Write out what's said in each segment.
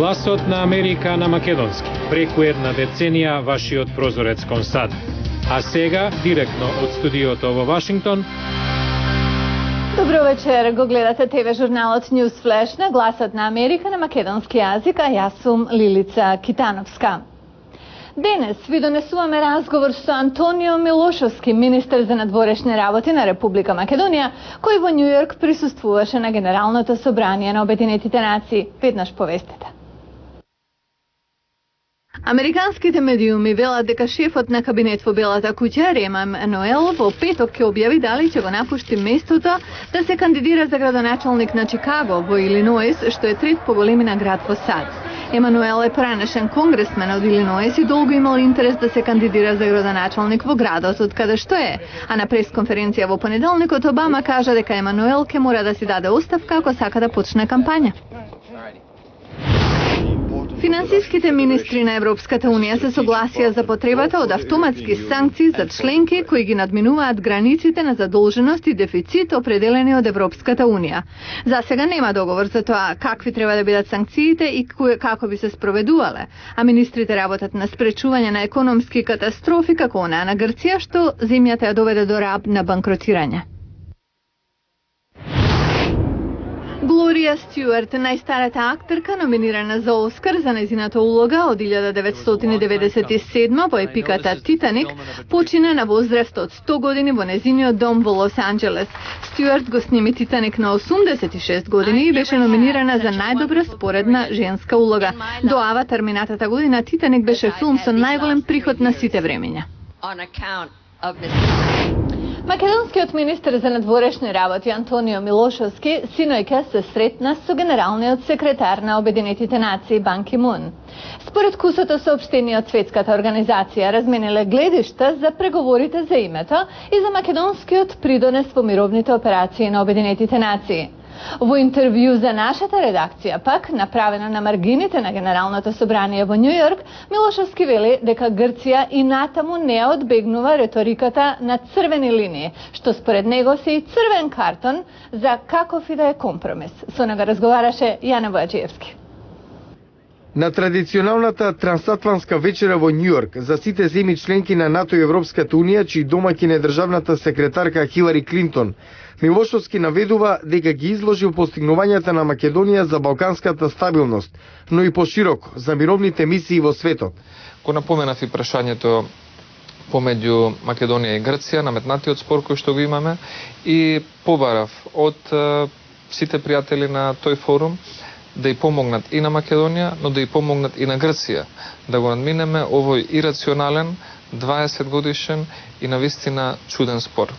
Гласот на Америка на македонски. Преку една деценија вашиот прозорец кон САД. А сега, директно од студиото во Вашингтон. Добро вечер, го гледате ТВ журналот News Flash на Гласот на Америка на македонски јазик, а јас сум Лилица Китановска. Денес ви донесуваме разговор со Антонио Милошовски, министер за надворешни работи на Република Македонија, кој во Њу Јорк присуствуваше на Генералното собрание на Обединетите нации. Веднаш повестите. Американските медиуми велат дека шефот на кабинет во Белата куќа, Рема Емануел, во петок ќе објави дали ќе го напушти местото да се кандидира за градоначалник на Чикаго во Илиноис, што е трет по големина град во САД. Емануел е поранешен конгресмен од Илиноис и долго имал интерес да се кандидира за градоначалник во градот од каде што е. А на пресконференција во понеделникот Обама кажа дека Емануел ќе мора да си даде оставка ако сака да почне кампања. Финансиските министри на Европската Унија се согласија за потребата од автоматски санкции за членки кои ги надминуваат границите на задолженост и дефицит определени од Европската Унија. За сега нема договор за тоа какви треба да бидат санкциите и како би се спроведувале, а министрите работат на спречување на економски катастрофи како онаа на Грција, што земјата ја доведе до раб на банкротирање. Глорија Стюарт, најстарата актерка номинирана за Оскар за нејзината улога од 1997 во епиката Титаник, почина на возраст од 100 години во нејзиниот дом во Лос Анџелес. Стюарт го сними Титаник на 86 години и беше номинирана за најдобра споредна женска улога. До аватар минатата година Титаник беше филм со најголем приход на сите времења. Македонскиот министер за надворешни работи Антонио Милошовски синоќа се сретна со генералниот секретар на Обединетите нации Бан Ки Мун. Според кусото соопштение од Светската организација размениле гледишта за преговорите за името и за македонскиот придонес во мировните операции на Обединетите нации. Во интервју за нашата редакција, пак, направено на маргините на Генералното собрание во Њу Јорк, Милошовски вели дека Грција и натаму не одбегнува реториката на црвени линии, што според него се и црвен картон за каков и да е компромис. Со него разговараше Јане Војаджиевски. На традиционалната трансатлантска вечера во Њу Јорк за сите земји членки на НАТО и Европската Унија, чиј домаќин е државната секретарка Хилари Клинтон, Милошовски наведува дека ги изложил постигнувањата на Македонија за балканската стабилност, но и пошироко за мировните мисии во светот. Го напоменав и прашањето помеѓу Македонија и Грција, наметнатиот спор кој што го имаме, и побарав од сите пријатели на тој форум да и помогнат и на Македонија, но да и помогнат и на Грција, да го надминеме овој ирационален, 20 годишен и навистина чуден спор.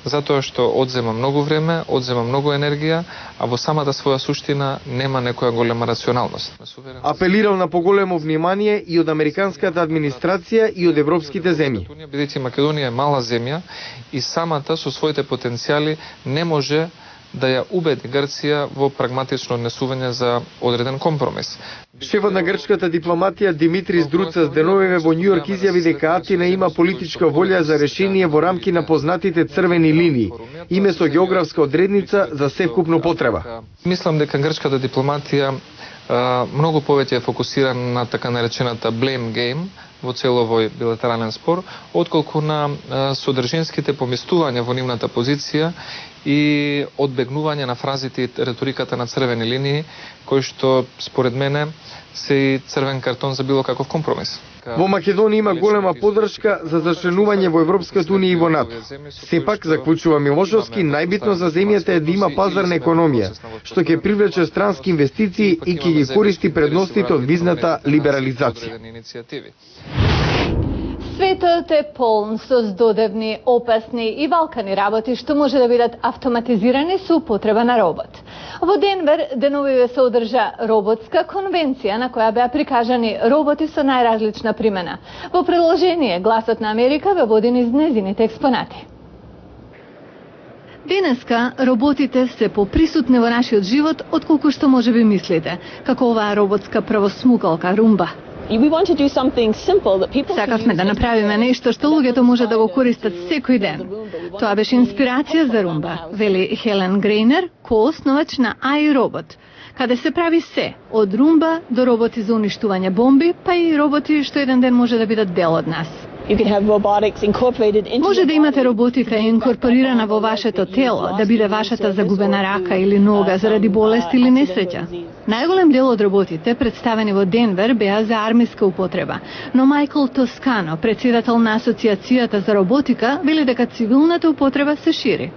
Затоа што одзема многу време, одзема многу енергија, а во самата своја суштина нема некоја голема рационалност. Апелирал на поголемо внимание и од американската администрација и од европските земји. Бидејќи Македонија е мала земја и самата со своите потенцијали не може да ја убеди Грција во прагматично однесување за одреден компромис. Шефот на грчката дипломатија Димитрис Друцас деновиве во Њу Јорк изјави дека Атина има политичка волја за решение во рамки на познатите црвени линии и место географска одредница за секупна потреба. Мислам дека грчката дипломатија многу повеќе е фокусирана на така наречената blame game во целовој билатерален спор, отколку на содржинските поместувања во нивната позиција и одбегнување на фразите и реториката на црвени линии, кои што според мене се и црвен картон за било каков компромис. Во Македонија има голема поддршка за зачленување во Европската Унија и во НАТО. Сепак, заклучува Милошовски, најбитно за земјата е да има пазарна економија, што ќе привлече странски инвестиции и ќе ги користи предностите од визната либерализација. Светот е полн со здодевни, опасни и валкани работи што може да бидат автоматизирани со употреба на робот. Во Денвер деновиве се одржа роботска конвенција на која беа прикажани роботи со најразлична примена. Во приложение Гласот на Америка ве води низ нејзините експонати. Денеска роботите се поприсутни во нашиот живот отколку што можеби мислите, како оваа роботска правосмукалка Румба. Сакавме да направиме нешто што луѓето може да го користат секој ден. Тоа беше инспирација за Румба, вели Хелен Грейнер, коосновач на AI Robot. каде се прави се, од румба до роботи за уништување бомби, па и роботи што еден ден може да бидат дел од нас. Може да имате роботика инкорпорирана во вашето тело, да биде вашата загубена рака или нога заради болест или несреќа. Најголем дел од роботите, представени во Денвер, беа за армиска употреба, но Майкл Тоскано, председател на Асоциацијата за роботика, вели дека цивилната употреба се шири.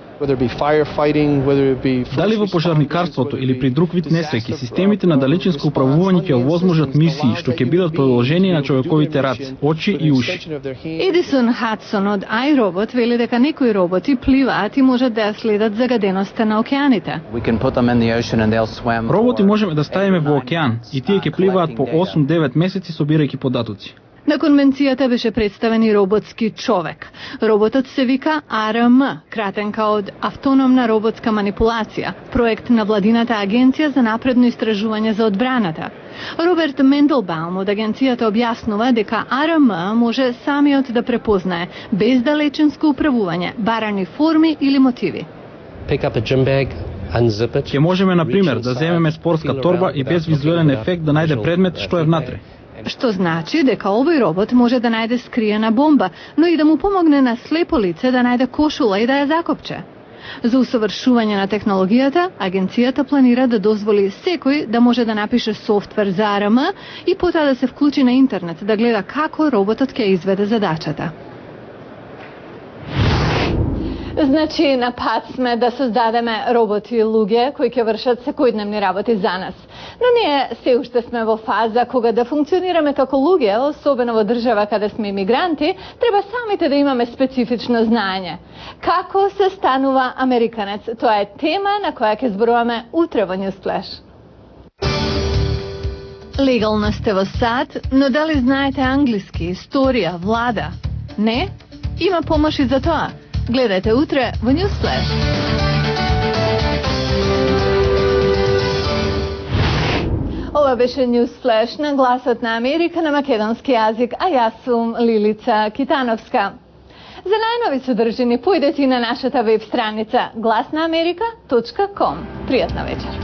Дали во пожарникарството или при друг вид несреќи, системите на далечинско управување ќе овозможат мисии што ќе бидат продолжение на човековите раци, очи и уши. Едисон Хадсон од iRobot вели дека некои роботи пливаат и можат да ја следат загаденоста на океаните. Роботи можеме да ставиме во океан и тие ќе пливаат по 8-9 месеци собирајќи податоци. На конвенцијата беше представен и роботски човек. Роботот се вика АРМ, кратенка од Автономна роботска манипулација, проект на владината агенција за напредно истражување за одбраната. Роберт Менделбаум од агенцијата објаснува дека АРМ може самиот да препознае, без далечинско управување, барани форми или мотиви. Ќе можеме, например, да земеме спортска торба и без визуелен ефект да најде предмет што е внатре. Што значи дека овој робот може да најде скриена бомба, но и да му помогне на слепо лице да најде кошула и да ја закопче. За усовршување на технологијата, агенцијата планира да дозволи секој да може да напише софтвер за АРМ и потоа да се вклучи на интернет да гледа како роботот ќе изведе задачата. Значи, на пат сме да создадеме роботи и луѓе кои ќе вршат секојдневни работи за нас. Но ние се уште сме во фаза кога да функционираме како луѓе, особено во држава каде сме имигранти, треба самите да имаме специфично знаење. Како се станува американец? Тоа е тема на која ќе зборуваме утре во Newsflash. Легално сте во САД, но дали знаете англиски, историја, влада? Не? Има помош и за тоа. Гледајте утре во Newsflash. Ова беше Newsflash на Гласот на Америка на македонски јазик, а јас сум Лилица Китановска. За најнови содржини појдете и на нашата веб страница glasnaamerika.com. Пријатна вечер.